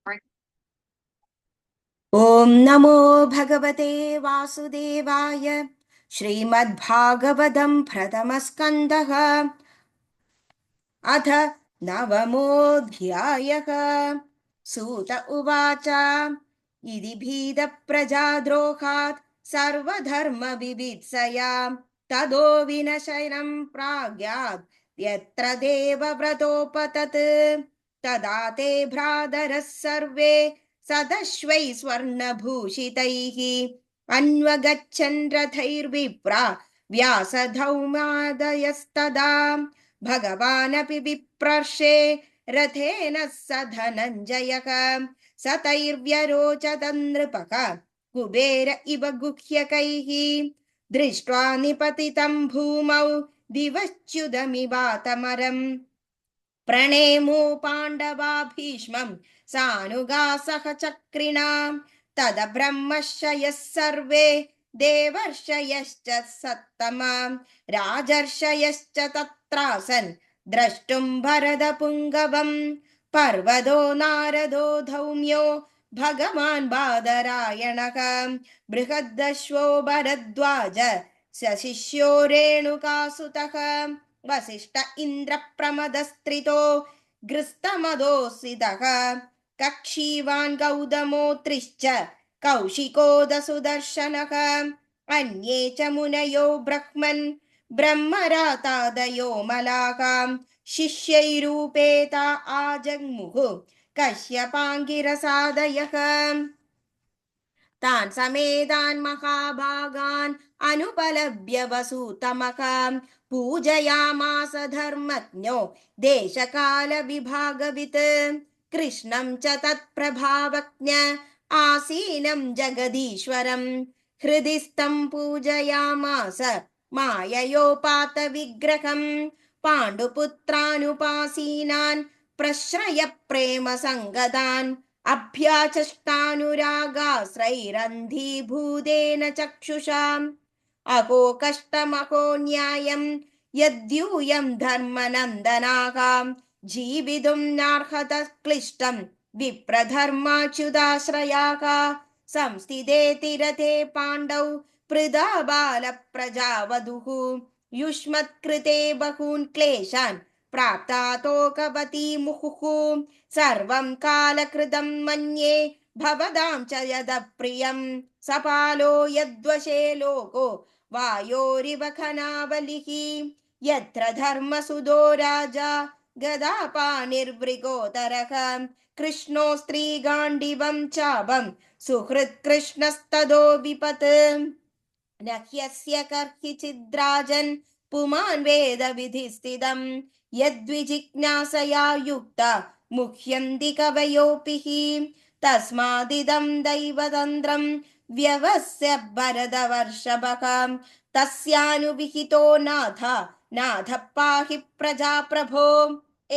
ॐ नमो भगवते वासुदेवाय। श्रीमद्भागवतं प्रथमस्कन्धः अथ नवमोऽध्यायः। सूत उवाच इति भीतप्रजाद्रोहात् सर्वधर्मविवित्सया ततो विनशनं प्राज्ञात् यत्र देवव्रतोपतत् तदा ते भ्रातरः सर्वे सदश्वै स्वर्णभूषितैः अन्वगच्छन् रथैर्विप्रा व्यासधौमादयस्तदा भगवानपि विप्रर्षे रथेन स धनञ्जयः स तैर्व्यरोचतन्नृपः कुबेर इव गुह्यकैः दृष्ट्वा निपतितं भूमौ दिवश्च्युतमिवातमरम् प्रणेमो पाण्डवा भीष्मं सानुगासह चक्रिणां तद ब्रह्मर्षयः सर्वे देवर्षयश्च सत्तमां राजर्षयश्च तत्रासन् द्रष्टुं भरतपुङ्गवं पर्वतो नारदो धौम्यो भगवान् बादरायणः बृहद्दश्वो भरद्वाज शिष्यो रेणुकासुतः वसिष्ठ इन्द्रप्रमदस्त्रितो गृस्तमदोऽसितः कक्षीवान् गौतमोऽत्रिश्च कौशिको सुदर्शनः अन्ये च मुनयो ब्रह्मन् ब्रह्मरातादयो मलाः शिष्यैरूपेता आजग्मुः कश्यपाङ्गिरसादयः तान् समेतान् महाभागान् अनुपलभ्य वसूतमः पूजयामास धर्मज्ञो देशकालविभागवित् कृष्णं च तत्प्रभावज्ञ आसीनं जगदीश्वरं हृदि स्तं पूजयामास माययोपातविग्रहं पाण्डुपुत्रानुपासीनान् प्रश्रय प्रेम संगतान् अभ्याचष्टानुरागाश्रैरन्धीभूतेन चक्षुषाम् अहो कष्टमहो न्यायं यद्यूयं धर्मनन्दनाः जीवितुं नार्हत क्लिष्टं विप्रधर्माच्युताश्रयाः संस्थिते तिरथे पाण्डौ पृथा बालप्रजावधूः युष्मत्कृते बहून् क्लेशान् प्राप्ता तोकवती मुहुः सर्वं कालकृतं मन्ये भवदां च यदप्रियं सपालो यद्वशे लोको वायोरिव खनावलिः यत्र धर्मसुदो राजा गदापानिर्वृकोदरः कृष्णो स्त्रीगाण्डिवं चापं सुहृत्कृष्णस्तदो विपत् न ह्यस्य कर्हिचिद्राजन् पुमान् वेदविधिस्थितं यद्विजिज्ञासया युक्ता मुह्यन्ति कवयोऽपि हि तस्मादिदं दैवतन्त्रं व्यवस्य भरतवर्षभः तस्यानुविहितो नाथ पाहि प्रजाप्रभो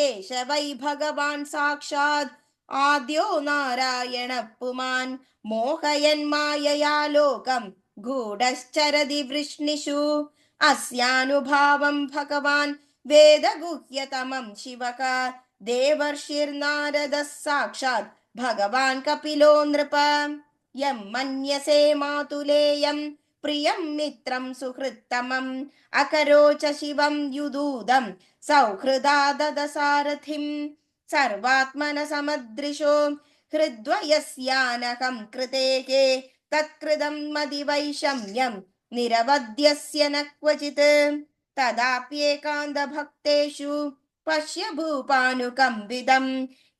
एष वै भगवान् साक्षात् आद्यो नारायणः पुमान् मोहयन् मायया लोकम् गूढश्चरति वृष्णिषु अस्यानुभावं भगवान् वेदगुह्यतमं शिवः देवर्षिर्नारदः साक्षात् भगवान् कपिलो नृप यं मन्यसे मातुलेयं प्रियं मित्रं सुहृत्तमम् अकरोच शिवं युदूदं सौहृदा ददसारथिं सर्वात्मन समदृशो हृद्वयस्यानकं कृतेः तत्कृतं मदिवैषम्यं निरवध्यस्य न क्वचित् तदाप्येकान्तभक्तेषु पश्य भूपानुकम्पितं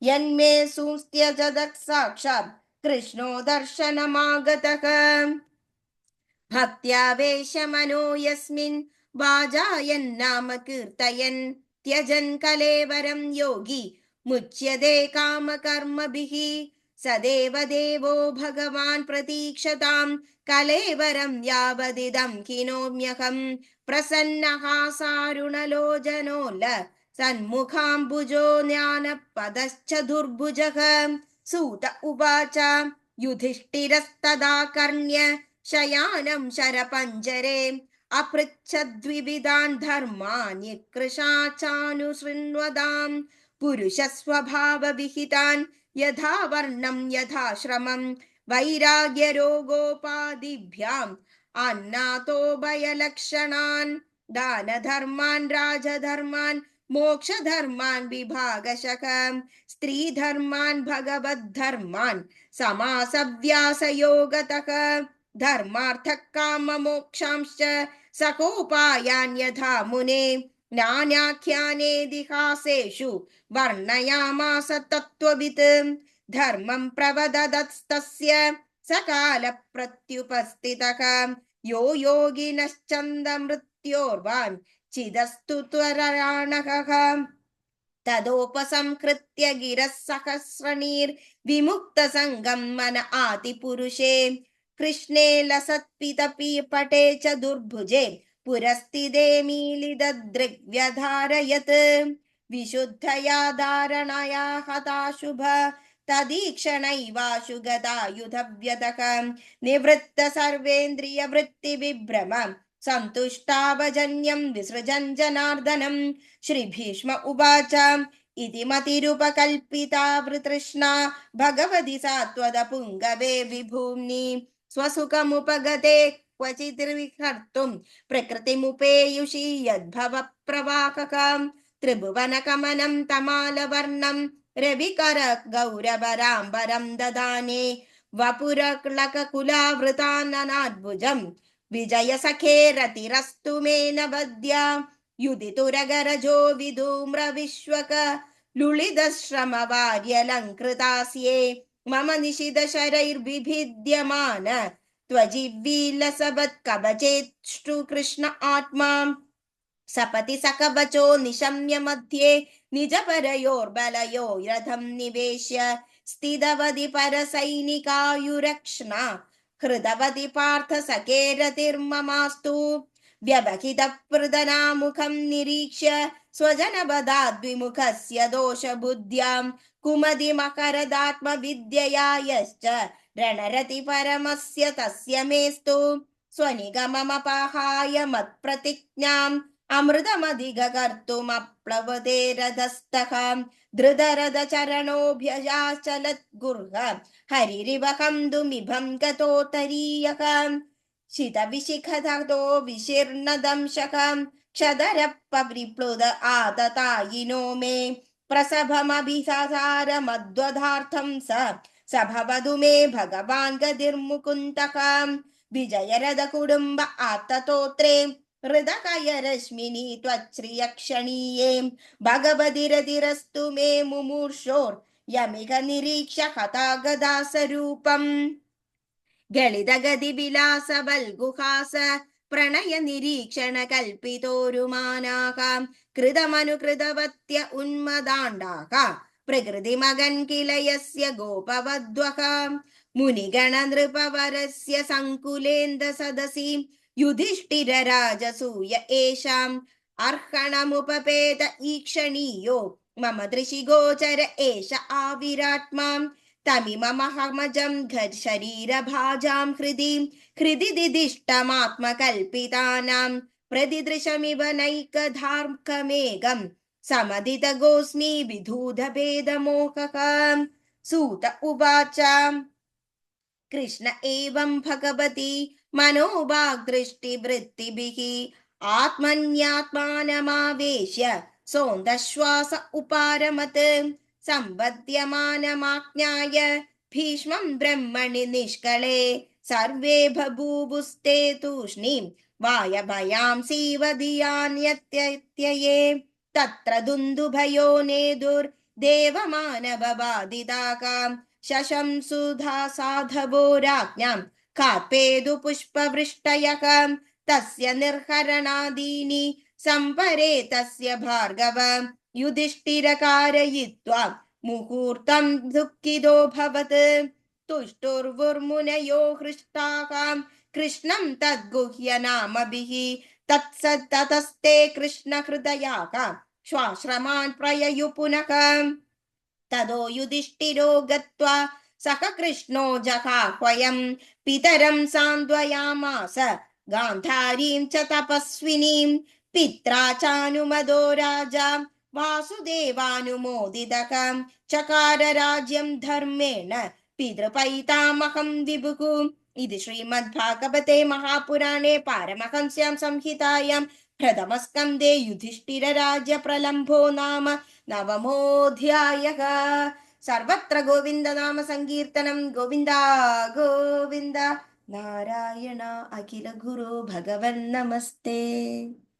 यन्मे सुस्त्यजदः साक्षात् कृष्णो दर्शनमागतः भक्त्यावेशमनो यस्मिन् वाजायन्नाम कीर्तयन् त्यजन् कलेवरं योगी मुच्यते कामकर्मभिः सदेव देवो भगवान् प्रतीक्षतां कलेवरं यावदिदं किनोम्यहं प्रसन्नः सारुणलोचनोल्ल सन्मुखाम्बुजो ज्ञानपदश्च दुर्भुजः सूत उवाच युधिष्ठिरस्तदा कर्ण्य शयानं शरपञ्जरे अपृच्छद्विविधान् धर्मान् कृशाचानुशृण्वताम् पुरुषस्वभावविहितान् यथा वर्णं यथाश्रमं वैराग्यरोगोपादिभ्याम् अन्नातो भयलक्षणान् दानधर्मान् राजधर्मान् मोक्षधर्मान् विभागशः स्त्रीधर्मान् भगवद्धर्मान् समासव्यासयोगतः धर्मार्थः काममोक्षांश्च सकोपायान् यथा मुने नानाख्यानेदिहासेषु वर्णयामास तत्त्ववित् धर्मं प्रवददस्तस्य सकालप्रत्युपस्थितः यो योगिनश्चन्दमृत्योर्वान् चिदस्तु त्वरराणः तदोपसंहृत्य गिरः सहस्रणीर्विमुक्तसङ्गं मन आदिपुरुषे कृष्णे लसत्पितपि पटे च दुर्भुजे पुरस्थिते मीलितदृग्व्यधारयत् विशुद्धया धारणया हताशुभ तदीक्षणैवाशु गदायुधव्यतः निवृत्त सर्वेन्द्रियवृत्तिविभ्रम सन्तुष्टावजन्यं विसृजन् जनार्दनम् श्रीभीष्म उवाच इति मतिरुपकल्पिता वृतृष्णा भगवति सा त्वदपुङ्गवे विभूम्नि स्वसुखमुपगते क्वचिद्विहर्तुं प्रकृतिमुपेयुषि यद्भव प्रवाहकं त्रिभुवनकमनं तमालवर्णं रविकर गौरवराम्बरं ददाने वपुरक्लककुलावृताननाद्भुजं विजयसखे रतिरस्तु मे नवद्या युदितुरगरजो विधूम्रविश्वक लुलितश्रमवार्यलङ्कृतास्ये मम निशितशरैर्विभिद्यमान त्वजिह्वीलसवत्कवचेष्टु कृष्ण आत्मा सपति सकवचो निशम्य मध्ये निजपरयोर्बलयो रथं निवेश्य स्थितवति परसैनिकायुरक्ष्णा हृतवति पार्थ सखेरतिर्ममास्तु व्यवहितप्रदनामुखं निरीक्ष्य स्वजनपदाद्विमुखस्य दोषबुद्ध्यां कुमतिमकरदात्मविद्यया यश्च रणरति परमस्य तस्य मेस्तु स्वनिगममपहाय मत्प्रतिज्ञाम् अमृतमधिगकर्तुमप्लवते रथस्थः धृतरथचरणोऽभ्यजाचलद्गुर्ह हरिरिव कन्दुमिभं गतोत्तरीयः शितविशिखतो विशीर्णदंशः क्षदरपरिप्लुत आततायिनो मे प्रसभमभिसारमद्वदार्थं स भवतु मे भगवान् गतिर्मुकुन्दः विजयरथ कुटुम्ब आततोत्रे हृदकयरश्मिनि त्वच्छ्रियक्षणीये भगवतिरतिरस्तु मे मुमूर्षोर् यमिह निरीक्ष्य हतागदासरूपम् गलितगतिविलासवल्गुहास प्रणय निरीक्षण कल्पितोरुमानाः कृतमनुकृतवत्य उन्मदाण्डाः प्रकृतिमगन् किल यस्य गोपवध्वः मुनिगणनृपवरस्य सङ्कुलेन्द सदसि युधिष्ठिरराजसूय येषाम् अर्हणमुपपेत ईक्षणीयो मम दृशि गोचर एष आविरात्मा तमिममहमजं शरीरभाजां हृदि दिदिष्टमात्मकल्पितानां प्रतिदृशमिव नैकधार्कमेघं समदितगोऽस्मि विधूतभेदमोहः सूत उवाच कृष्ण एवं भगवती मनोवाग्दृष्टिवृत्तिभिः आत्मन्यात्मानमावेश्य सोऽन्तश्वास उपारमत् संवद्यमानमाज्ञाय भीष्मं ब्रह्मणि निष्कळे सर्वे बभूवुस्ते तूष्णीं वायभयांसीव धियान्यत्यये तत्र दुन्दुभयो नेदुर्देवमानवबाधिताकां शशंसुधा साधवो राज्ञां कार्पेदु पुष्पवृष्टयः तस्य निर्हरणादीनि संपरे तस्य भार्गव युधिष्ठिरकारयित्वा मुहूर्तं दुःखितोऽभवत् तुष्टुर्वुर्मुनयो हृष्टाः कृष्णं तद्गुह्यनामभिः ततस्ते कृष्णहृदयाः श्वाश्रमान् प्रययु पुनः तदो युधिष्ठिरो गत्वा सह कृष्णो जहाह्वयं पितरं सान्त्वयामास गान्धारीं च तपस्विनीं पित्रा चानुमदो राजा वासुदेवानुमोदितः चकार राज्यं धर्मेण पितृपैतामहं विभुः। इति श्रीमद्भागवते महापुराणे पारमहंस्यां संहितायां प्रथमस्कन्धे युधिष्ठिरराज्यप्रलम्भो नाम नवमोऽध्यायः। सर्वत्र गोविन्दनाम सङ्कीर्तनं गोविन्द गोविन्द। नारायण अखिल गुरु भगवन् नमस्ते।